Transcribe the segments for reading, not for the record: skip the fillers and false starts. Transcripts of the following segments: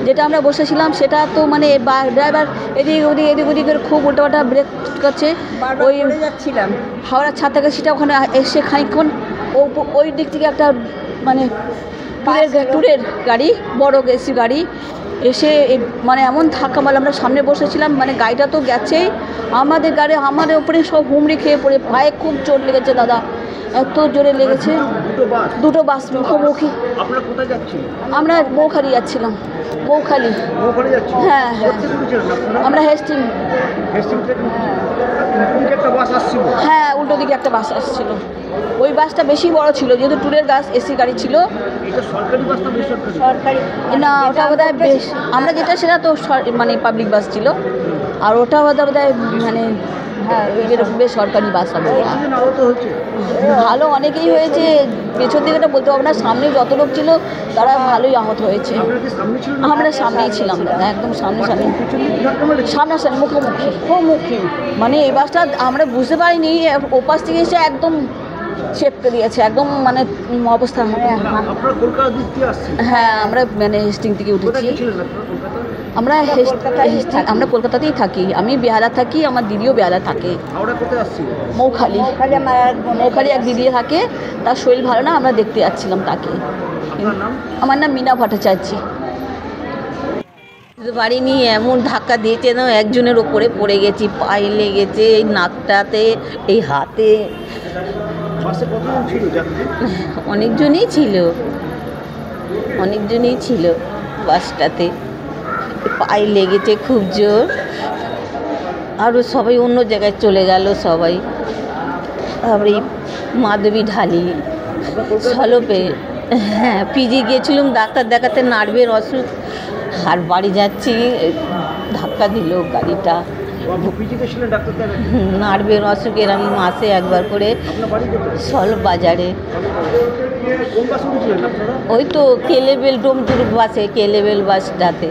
যেটা আমরা বসেছিলাম সেটা তো মানে ড্রাইভার এদিক ওদিক করে খুব উল্টোপাল্টা ব্রেক করছে। ওই যাচ্ছিলাম হাওড়ার ছাদ থেকে সেটা ওখানে এসে খানিকক্ষণ ওই দিক থেকে একটা মানে ট্যুরের গাড়ি, বড় এসি গাড়ি এসে মানে এমন ধাক্কা মারল, আমরা সামনে বসেছিলাম, মানে গাড়িটা তো গেছেই, আমাদের উপরে সব হুমড়ি খেয়ে পড়ে, পায়ে খুব চোট লেগেছে দাদা, এত জোরে লেগেছে। দুটো বাস মুখোমুখি। আমরা বৌখালি যাচ্ছিলাম। বৌখালি। হ্যাঁ হ্যাঁ, আমরা হেস্টিং। হ্যাঁ, উল্টো দিকে একটা বাস আসছিল। ওই বাসটা বেশি বড় ছিল, যেহেতু ট্যুরের বাস, এসি গাড়ি ছিল। সরকারি না, ওটা বোধহয় বেশ, আমরা যেটা সেটা তো মানে পাবলিক বাস ছিল, আর ওটা বোধহয় মানে হ্যাঁ বেসরকারি বাস হবে। ভালো অনেকেই হয়েছে, পেছন দিকেটা বলতে পারবো না, সামনে যত লোক ছিল তারা ভালোই আহত হয়েছে। আমরা সামনেই ছিলাম দাদা, একদম সামনাসামনি মুখোমুখি। মানে এই বাসটা আমরা বুঝতে পারিনি, ওপাশ থেকে এসে একদম চেপকে দিয়েছে, একদম মানে অবস্থা। হ্যাঁ, আমরা মানে হেস্টিং থেকে উঠেছি। আমরা কলকাতাতেই থাকি, আমি বেহালা থাকি, আমার দিদিও বেহালা থাকে। মৌখালি এক দিদি থাকে, তার শরীর ভালো না, আমরা দেখতে যাচ্ছিলাম তাকে। আমার নাম মীনা ভট্টাচার্য। বাড়ি নিয়ে এমন ধাক্কা দিয়েছে না, একজনের ওপরে পড়ে গেছি, পায়ে লেগেছে, এই নাকটাতে, এই হাতে। অনেকজনই ছিল বাসটাতে, পায়ে লেগেছে খুব জোর, আরও সবাই অন্য জায়গায় চলে গেল সবাই। তারপরে মাধবী ঢালি সলপে, হ্যাঁ পিজি গিয়েছিলাম ডাক্তার দেখাতে, নার্ভের অসুখ, আর বাড়ি যাচ্ছি ধাক্কা দিল গাড়িটা। নার্ভের অসুখের আমি মাসে একবার করে সলপ বাজারে, ওই তো কেলেবেল ডোমটুর বাসে, কেলেবেল বাসটাতে।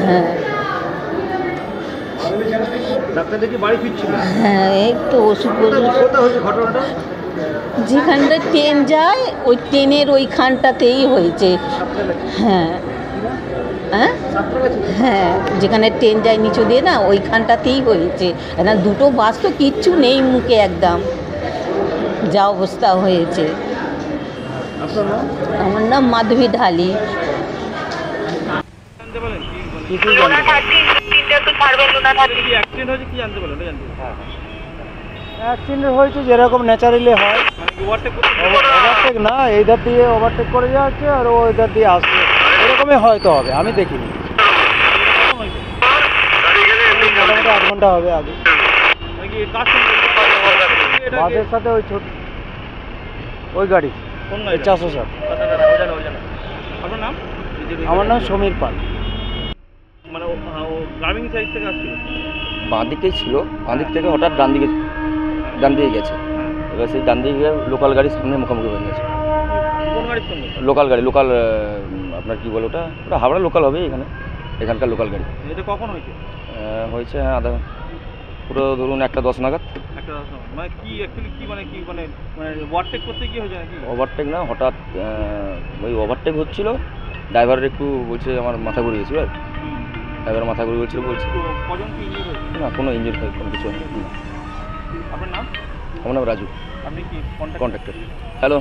হ্যাঁ হ্যাঁ, এই তো ওষুধ যেখানটা ট্রেন যায় ওই ট্রেনের ওইখানটাতেই হয়েছে। হ্যাঁ হ্যাঁ হ্যাঁ, যেখানে ট্রেন যায় নিচু দিয়ে না, ওইখানটাতেই হয়েছে। না দুটো বাস তো কিচ্ছু নেই মুখে, একদম যা অবস্থা হয়েছে। আমার নাম মাধবী ঢালি। অ্যাক্সিডেন্ট হয়েছে যেরকম ন্যাচারালি হয়, ওভারটেক না, এইধার দিয়ে ওভারটেক করে যাচ্ছে আর ও এইধার দিয়ে আসছে, এরকমই হয়তো হবে, আমি দেখিনি। মোটামুটি 8 ঘন্টা হবে আগে। বাসের সাথে ওই ছোট ওই গাড়ি 407। আমার নাম সমীর পাল। বাঁ দিকেই ছিল, বাঁ দিক থেকে হঠাৎ ডান দিকে গেছে, এবার সেই ডান দিকে লোকাল গাড়ির সামনে মুখোমুখি হয়ে গেছে। লোকাল গাড়ি, আপনার কি বলে ওটা হাওড়া লোকাল হবে, এখানকার লোকাল গাড়ি। এটা কখন হয়েছে? হয়েছে আধা পুরো ধরুন 1:10 নাগাদ। মানে কি অ্যাকচুয়ালি কি মানে ওভারটেক করতে কি হয়েছে নাকি? ওভারটেক না, হঠাৎ ওই ওভারটেক হচ্ছিল, ড্রাইভারের একটু বলছে আমার মাথা ঘুরে গেছিল, আর ড্রাইভার মাথা ঘুরে গেছিল বলছে। কজন কি ইনজিউর হয়েছে? না, কোনো ইনজিউর হয় কোনো কিছু হয়নি। আপনার নাম? আমার নাম রাজু। আপনি কি কন্ট্রাক্টর? হ্যালো।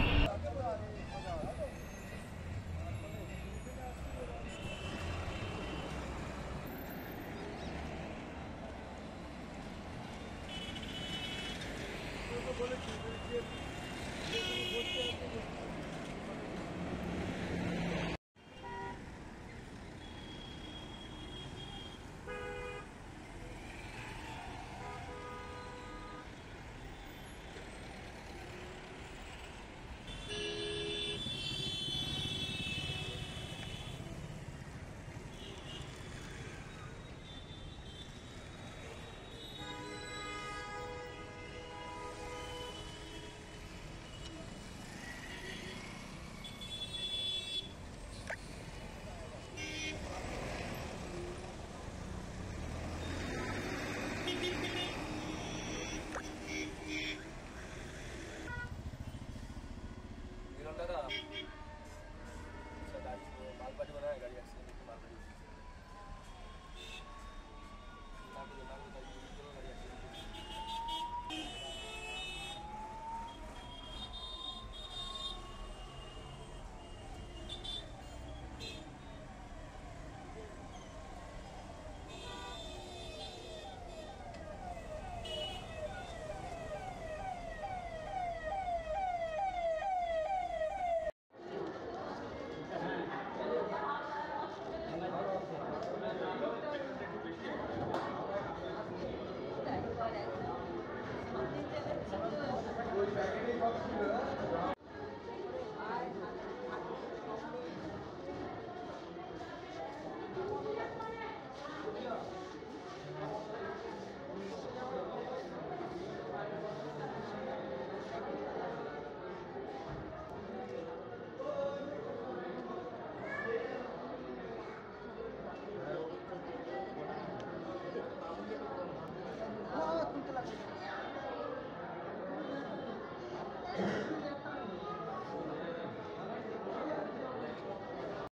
হয়েছে